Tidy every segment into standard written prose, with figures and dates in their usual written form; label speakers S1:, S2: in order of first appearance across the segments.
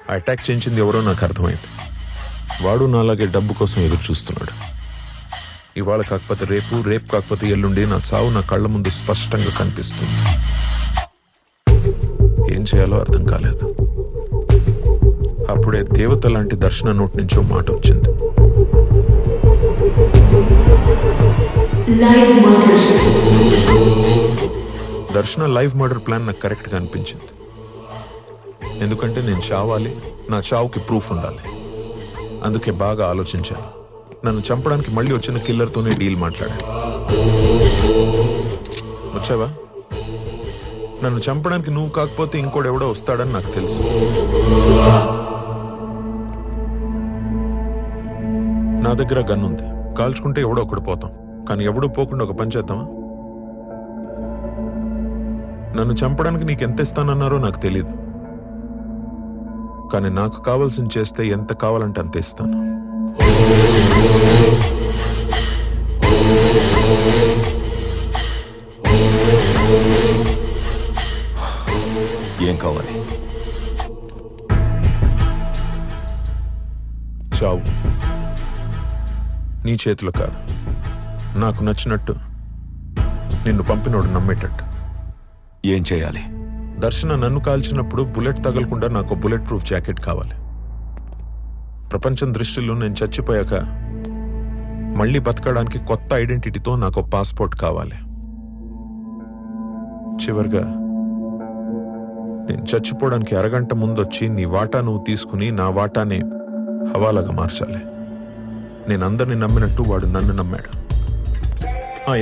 S1: ఆ అటాక్ చేయించింది ఎవరో నాకు అర్థమైంది. వాడు నాలాగే డబ్బు కోసం ఎదురు చూస్తున్నాడు. ఇవాళ కాకపోతే రేపు, రేపు కాకపోతే ఎల్లుండి నా చావు నా కళ్ళ ముందు స్పష్టంగా కనిపిస్తుంది. ఏం చేయాలో అర్థం కాలేదు. అప్పుడే దేవత లాంటి దర్శన నోటి నుంచో మాట వచ్చింది. దర్శన లైవ్ మర్డర్ ప్లాన్ నాకు కరెక్ట్గా అనిపించింది. ఎందుకంటే నేను చావాలి, నా చావుకి ప్రూఫ్ ఉండాలి. అందుకే బాగా ఆలోచించాను. నన్ను చంపడానికి మళ్ళీ వచ్చిన కిల్లర్తోనే డీల్ మాట్లాడాను. వచ్చావా? నన్ను చంపడానికి నువ్వు కాకపోతే ఇంకోడెవడో వస్తాడని నాకు తెలుసు. నా దగ్గర గన్ ఉంది. కాల్చుకుంటే ఎవడో ఒకడు పోతాం, కానీ ఎవడూ పోకుండా ఒక పని చేద్దామా? నన్ను చంపడానికి నీకు ఎంత ఇస్తానన్నారో నాకు తెలీదు, కానీ నాకు కావాల్సింది చేస్తే ఎంత కావాలంటే అంత ఇస్తాను.
S2: ఏం కావాలి?
S1: చావు. నీ చేతిలో కాదు, నాకు నచ్చినట్టు, నిన్ను పంపినోడు నమ్మేటట్టు.
S2: ఏం చేయాలి?
S1: దర్శన నన్ను కాల్చినప్పుడు బుల్లెట్ తగలకుండా నాకు బుల్లెట్ ప్రూఫ్ జాకెట్ కావాలి. ప్రపంచం దృష్టిలో నేను చచ్చిపోయాక మళ్ళీ బతకడానికి కొత్త ఐడెంటిటీతో నాకు పాస్పోర్ట్ కావాలి. చివరిగా నేను చచ్చిపోవడానికి అరగంట ముందొచ్చి నీ వాటా నువ్వు తీసుకుని నా వాటాని హవాలాగా మార్చాలి. నేను అందరిని నమ్మినట్టు వాడు నన్ను నమ్మాడు.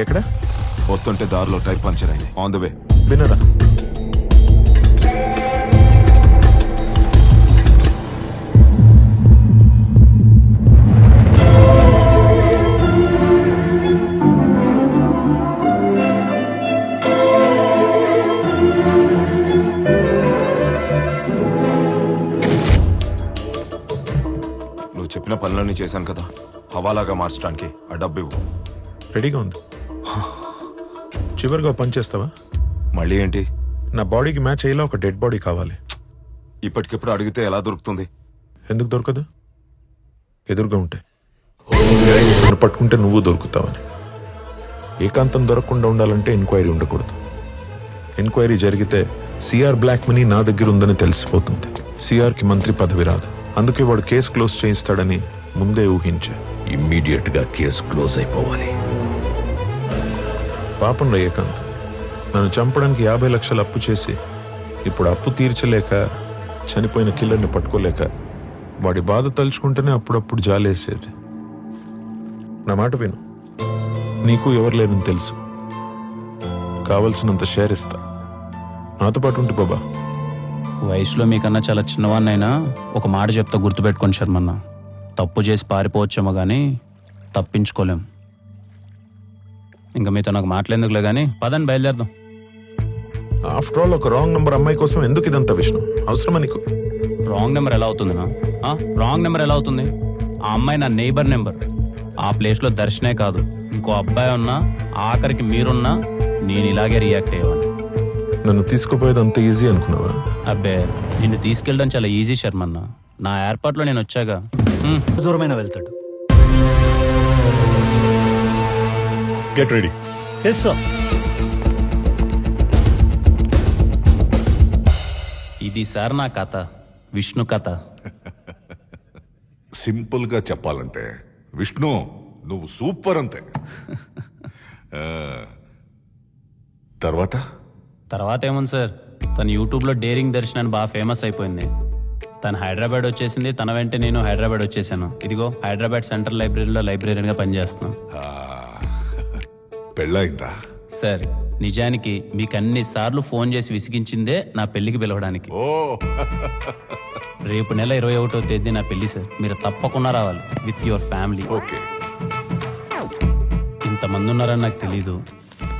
S1: ఎక్కడ?
S2: వస్తుంటే దారిలో టైర్ పంచర్ అయింది. On the way.
S1: వినరా?
S2: నువ్వు చెప్పిన పనులన్నీ చేశాను కదా, హవాలాగా మార్చడానికి ఆ డబ్బు ఇవ్వు.
S1: రెడీగా ఉంది. చివరిగా పని చేస్తావా?
S2: మళ్ళీ ఏంటి?
S1: నా బాడీకి మ్యాచ్ అయ్యేలా ఒక డెడ్ బాడీ కావాలి.
S2: ఇప్పటికిప్పుడు అడిగితే ఎలా దొరుకుతుంది?
S1: ఎందుకు దొరకదు? ఎదురుగా ఉంటే. నన్ను పట్టుకుంటే నువ్వు దొరుకుతావని. ఏకాంతం దొరకకుండా ఉండాలంటే ఎంక్వైరీ ఉండకూడదు. ఎంక్వైరీ జరిగితే సిఆర్ బ్లాక్ మనీ నా దగ్గర ఉందని తెలిసిపోతుంది. సిఆర్కి మంత్రి పదవి రాదు. అందుకే వాడు కేసు క్లోజ్ చేయిస్తాడని ముందే ఊహించా.
S3: ఇమ్మీడియట్ గా కేసు క్లోజ్ అయిపోవాలి.
S1: పాపం రా ఏకాంత్, నన్ను చంపడానికి 50 లక్షలు అప్పు చేసి ఇప్పుడు అప్పు తీర్చలేక చనిపోయిన కిల్లర్ని పట్టుకోలేక వాడి బాధ తలుచుకుంటేనే అప్పుడప్పుడు జాలేసేది. నా మాట విను. నీకు ఎవరు లేరని తెలుసు. కావలసినంత షేర్ ఇస్తా. నాతో పాటు ఉంటే బాబా.
S4: వయసులో మీకన్నా చాలా చిన్నవాన్నైనా ఒక మాట చెప్తా, గుర్తుపెట్టుకోండి శర్మన్న. తప్పు చేసి పారిపోవచ్చేమో కానీ తప్పించుకోలేం. ఇంకా మీతో నాకు మాట్లాడేందుకులే కానీ పదండి, బయలుదేరదాం.
S1: ఆఫ్టర్ ఆల్ ఒక రాంగ్ నెంబర్ అమ్మాయి కోసం ఎందుకు ఇదంతా విష్ణు? అవసరమా నీకు?
S4: రాంగ్ నెంబర్ ఎలా అవుతుందినా? రాంగ్ నెంబర్ ఎలా అవుతుంది? ఆ అమ్మాయి నా నైబర్ నెంబర్. ఆ ప్లేస్లో దర్శనే కాదు, ఇంకో అబ్బాయి ఉన్నా, ఆఖరికి మీరున్నా నేను ఇలాగే రియాక్ట్ అయ్యేవాడిని.
S1: నన్ను తీసుకుపోయేది అంత ఈజీ అనుకున్నావా?
S4: అబ్బే, నిన్ను తీసుకెళ్ళడం చాలా ఈజీ శర్మన్న. నా ఏర్పాట్లో నేను వచ్చాగా.
S5: దూరమైన వెళ్తాడు.
S1: Get ready.
S4: ఇది సార్ నా కథ, విష్ణు కథ.
S6: సింపుల్ గా చెప్పాలంటే విష్ణు నువ్వు సూపర్ అంతే.
S4: తర్వాత ఏముంది సార్, తను యూట్యూబ్లో డేరింగ్ దర్శన్ అని బాగా ఫేమస్ అయిపోయింది. తను హైదరాబాద్ వచ్చేసింది, తన వెంట నేను హైదరాబాద్ వచ్చేసాను. ఇదిగో హైదరాబాద్ సెంట్రల్ లైబ్రరీలో లైబ్రరీగా పనిచేస్తున్నాను.
S6: పెళ్ళయిందా?
S4: సార్, నిజానికి మీకు అన్ని సార్లు ఫోన్ చేసి విసిగించిందే నా పెళ్లికి పిలవడానికి. రేపు నెల 21వ తేదీ నా పెళ్లి సార్. మీరు తప్పకుండా రావాలి విత్ యువర్ ఫ్యామిలీ.
S6: ఓకే.
S4: ఇంతమంది ఉన్నారని నాకు తెలీదు,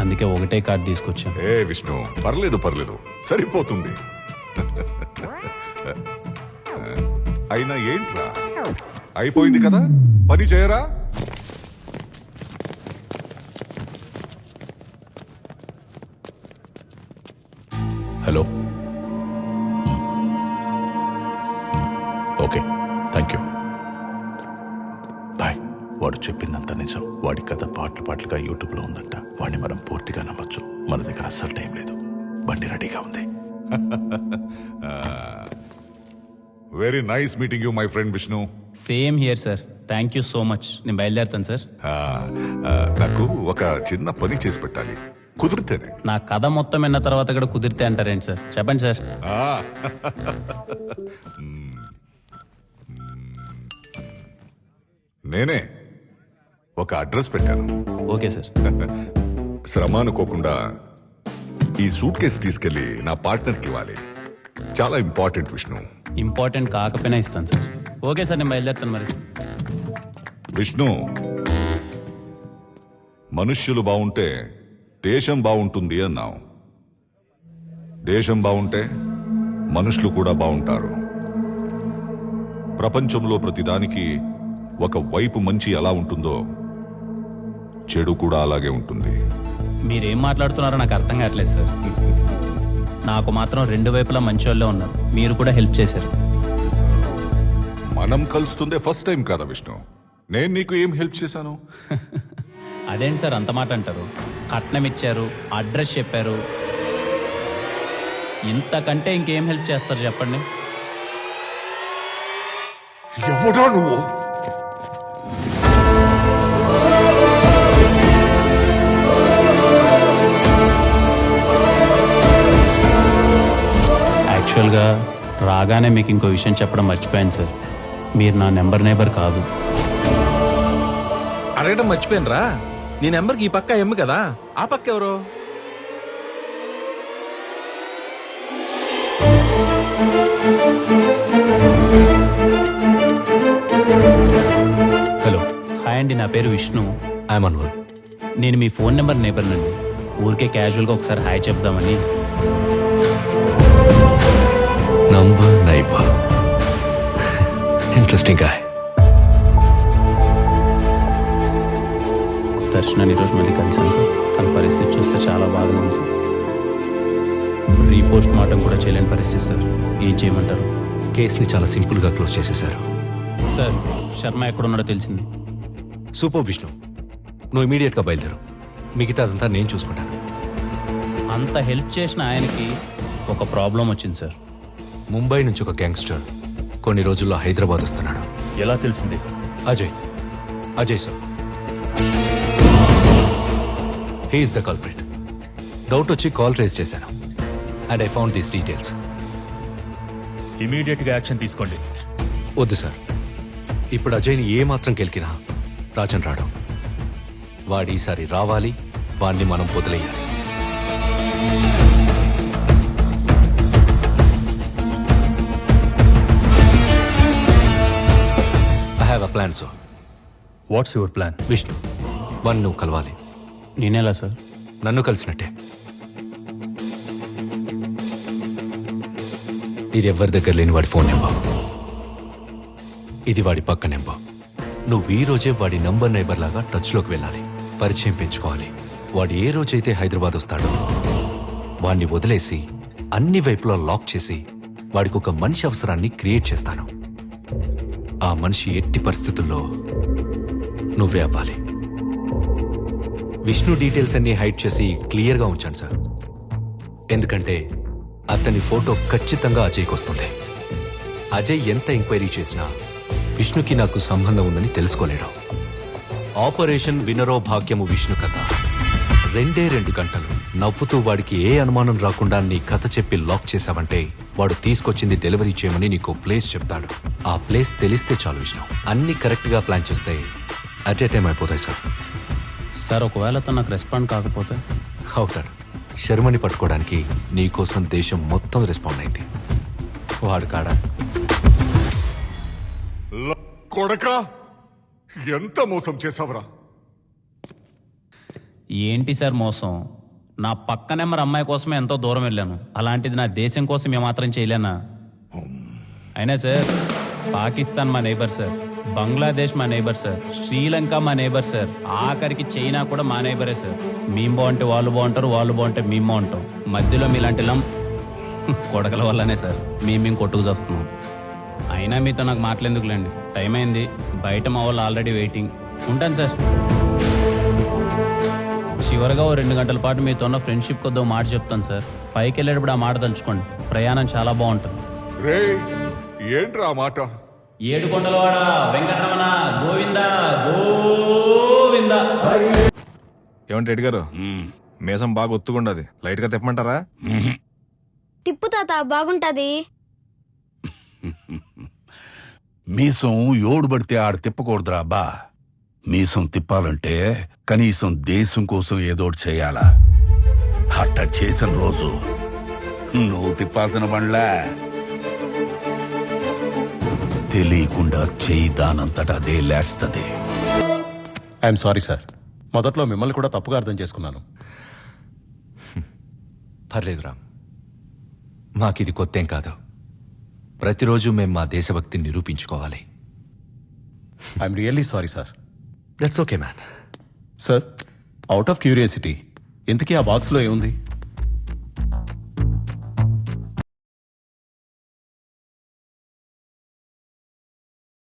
S4: అందుకే ఒకటే కార్డు తీసుకొచ్చాను.
S6: ఏ విష్ణు, పర్లేదు సరిపోతుంది. అయినా ఏంట్రా, అయిపోయింది కదా, పని చేయరా?
S3: Hello.
S7: Okay, thank you bye. వాడు చెప్పిందంతా నిజం. వాడి కథ పాటలు పాటలుగా యూట్యూబ్లో ఉందంట. వాడిని మనం పూర్తిగా నమ్మొచ్చు. మన దగ్గర అస్సలు టైం లేదు. బండి రెడీగా ఉంది.
S6: Very nice meeting you my friend Vishnu.
S4: Same here sir. Thank you so much. నేను బయలుదేరుతాను సార్.
S6: నాకు ఒక చిన్న పని చేసి పెట్టాలి, కుదిరితేనే.
S4: నా కథ మొత్తం విన్న తర్వాత కూడా కుదిరితే అంటారేంటి సార్? చెప్పండి సార్.
S6: ఆ, నేనే ఒక అడ్రస్ పెట్టాను.
S4: Okay sir.
S6: శ్రమ అనుకోకుండా ఈ సూట్ కేసు తీసుకెళ్లి నా పార్ట్నర్కి ఇవ్వాలి. చాలా ఇంపార్టెంట్ విష్ణు.
S4: ఇంపార్టెంట్ కాకపోయినా ఇస్తాను సార్. ఓకే సార్, నేను బయలుదేరుతాను మరి.
S6: విష్ణు, మనుష్యులు బాగుంటే దేశం బాగుంటుంది అన్నావు. దేశం బాగుంటే మనుషులు కూడా బాగుంటారు. ప్రపంచంలో ప్రతిదానికి ఒక వైపు మంచి ఎలా ఉంటుందో చెడు కూడా అలాగే ఉంటుంది.
S4: మీరేం మాట్లాడుతున్నారో నాకు అర్థం కావట్లేదు సార్. నాకు మాత్రం రెండు వైపులా మంచి వాళ్ళే ఉన్నారు. మీరు కూడా హెల్ప్ చేశారు.
S6: మనం కలుస్తుందే ఫస్ట్ టైం కదా విష్ణు. నేను నీకు ఏం హెల్ప్ చేశాను?
S4: అదేంటి సార్ అంత మాట అంటారు? కట్నం ఇచ్చారు, అడ్రస్ చెప్పారు. ఇంతకంటే ఇంకేం హెల్ప్ చేస్తారు చెప్పండి?
S6: ఎవడా నువ్వు?
S4: యాక్చువల్గా రాగానే మీకు ఇంకో విషయం చెప్పడం మర్చిపోయాను సార్. మీరు నా నేబర్ కాదు.
S8: అడగడం మర్చిపోయినరా? నీ నెంబర్కి ఈ పక్క ఎమ్ము కదా, ఆ పక్క ఎవరు?
S4: హలో, హాయ్ అండి. నా పేరు విష్ణు.
S3: ఐఎమ్ అన్వర్.
S4: నేను మీ ఫోన్ నెంబర్ నేబర్నండి. ఊరికే క్యాజువల్గా ఒకసారి హాయ్ చెప్దామని.
S3: Number neighbour. Interesting guy.
S4: దర్శనాన్ని ఈరోజు మళ్ళీ కలిసాను సార్. తన పరిస్థితి చూస్తే చాలా బాగా ఉంది సార్. రీపోస్ట్ మార్టం కూడా చేయలేని పరిస్థితి సార్. ఏం చేయమంటారు?
S3: కేసుని చాలా సింపుల్గా క్లోజ్ చేసేశారు.
S4: సార్, శర్మ ఎక్కడున్నాడో తెలిసింది.
S3: సూపర్ విష్ణు, నువ్వు ఇమీడియట్గా బయలుదేరు. మిగతా అదంతా నేను చూసుకుంటాను.
S4: అంత హెల్ప్ చేసిన ఆయనకి ఒక ప్రాబ్లం వచ్చింది సార్.
S3: ముంబై నుంచి ఒక గ్యాంగ్స్టర్ కొన్ని రోజుల్లో హైదరాబాద్ వస్తున్నాడు.
S4: ఎలా తెలిసింది?
S3: Ajay sir. He's the culprit. Doubt వచ్చి కాల్ ట్రేస్ చేశాను and I found these details.
S9: ఇమీడియట్గా యాక్షన్ తీసుకోండి.
S3: వద్దు సార్, ఇప్పుడు అజయ్ని ఏమాత్రం గెలికినా రాజన్ రాడు. వాడు ఈసారి రావాలి, వాడిని మనం వదిలేయాలి. I have a plan sir.
S9: What's your plan?
S3: Vishnu, వాడిని నువ్వు కలవాలి.
S4: నేనేలా సార్?
S3: నన్ను కలిసినట్టే. ఇది ఎవరి దగ్గర లేని వాడి ఫోన్ నెంబర్. ఇది వాడి పక్క నెంబర్. నువ్వు ఈ రోజే వాడి నంబర్ నైబర్ లాగా టచ్లోకి వెళ్ళాలి, పరిచయం పెంచుకోవాలి. వాడు ఏ రోజైతే హైదరాబాద్ వస్తాడో వాడిని వదిలేసి అన్ని వైపులా లాక్ చేసి వాడికి ఒక మనిషి అవసరాన్ని క్రియేట్ చేస్తాను. ఆ మనిషి ఎట్టి పరిస్థితుల్లో నువ్వే అవ్వాలి. విష్ణు డీటెయిల్స్ అన్ని హైడ్ చేసి క్లియర్గా ఉంచాను సార్. ఎందుకంటే అతని ఫోటో ఖచ్చితంగా అజయ్కి వస్తుంది. అజయ్ ఎంత ఎంక్వైరీ చేసినా విష్ణుకి నాకు సంబంధం ఉందని తెలుసుకోలేడు. ఆపరేషన్ వినరో భాగ్యము విష్ణు కథ 2 గంటలు నవ్వుతూ వాడికి ఏ అనుమానం రాకుండా నీ కథ చెప్పి లాక్ చేశావంటే వాడు తీసుకొచ్చింది డెలివరీ చేయమని నీకు ప్లేస్ చెప్తాడు. ఆ ప్లేస్ తెలిస్తే చాలు విష్ణు. అన్ని కరెక్ట్గా ప్లాన్ చేస్తే అట్ ఏ టైం అయిపోతాయి సార్.
S4: సార్, ఒకవేళ తను నాకు రెస్పాండ్ కాకపోతే?
S3: అవుతాడు. శర్మని పట్టుకోవడానికి నీకోసం దేశం మొత్తం రెస్పాండ్ అయింది. వాడు కాడా?
S6: కొడకా, ఎంత మోసం చేసావురా?
S4: ఏంటి సార్ మోసం? నా పక్క నెంబర్ అమ్మాయి కోసమే ఎంతో దూరం వెళ్ళాను. అలాంటిది నా దేశం కోసం ఏమాత్రం చేయలేనా? అయినా సార్, పాకిస్తాన్ మా నైబర్ సార్, బంగ్లాదేశ్ మా నైబర్ సార్, శ్రీలంక మా నైబర్ సార్, ఆఖరికి చైనా కూడా మా నైబరే సార్. మేము బాగుంటే వాళ్ళు బాగుంటారు, వాళ్ళు బాగుంటే మేము బాగుంటాం. మధ్యలో మీలాంటి కొడకల వల్లనే సార్ మేము కొట్టుకు చేస్తున్నాం. అయినా మీతో నాకు మాట్లాడేందుకులేండి, టైం అయింది. బయట మా వాళ్ళు ఆల్రెడీ వెయిటింగ్. ఉంటాను సార్. చివరిగా ఓ 2 గంటల పాటు మీతో ఉన్న ఫ్రెండ్షిప్ కొద్దో మాట చెప్తాను సార్. పైకి వెళ్ళేటప్పుడు ఆ మాట తలుచుకోండి. ప్రయాణం చాలా బాగుంటుంది.
S6: రే ఏంట్రా ఆ మాట?
S4: ఏడుకొండలవాడ వెంకటరమణ గోవింద గోవింద.
S2: ఏమంటే రెడ్డి గారు, మీసం బాగా ఒత్తుకుండది, లైట్ గా తిప్పమంటారా?
S10: తిప్పు తాత, బాగుంటది.
S7: మీసం ఎవడు పడితే ఆడ తిప్పకూడదురా అబ్బా. మీసం తిప్పాలంటే కనీసం దేశం కోసం ఏదోటి చేయాలా. అట్ట చేసిన రోజు నువ్వు తిప్పాల్సిన బండ్లా తెలియకుండా చేయి దానంతట అదే లేస్తది.
S11: ఐఎమ్ సారీ సార్, మొదట్లో మిమ్మల్ని కూడా తప్పుగా అర్థం చేసుకున్నాను.
S3: పర్లేదు రామ్, మాకిది కొత్తేం కాదు. ప్రతిరోజు మేము మా దేశభక్తిని నిరూపించుకోవాలి.
S11: I'm really sorry sir.
S3: That's okay man.
S11: Sir, out of curiosity, ఇంతకీ ఆ బాక్స్లో ఏముంది?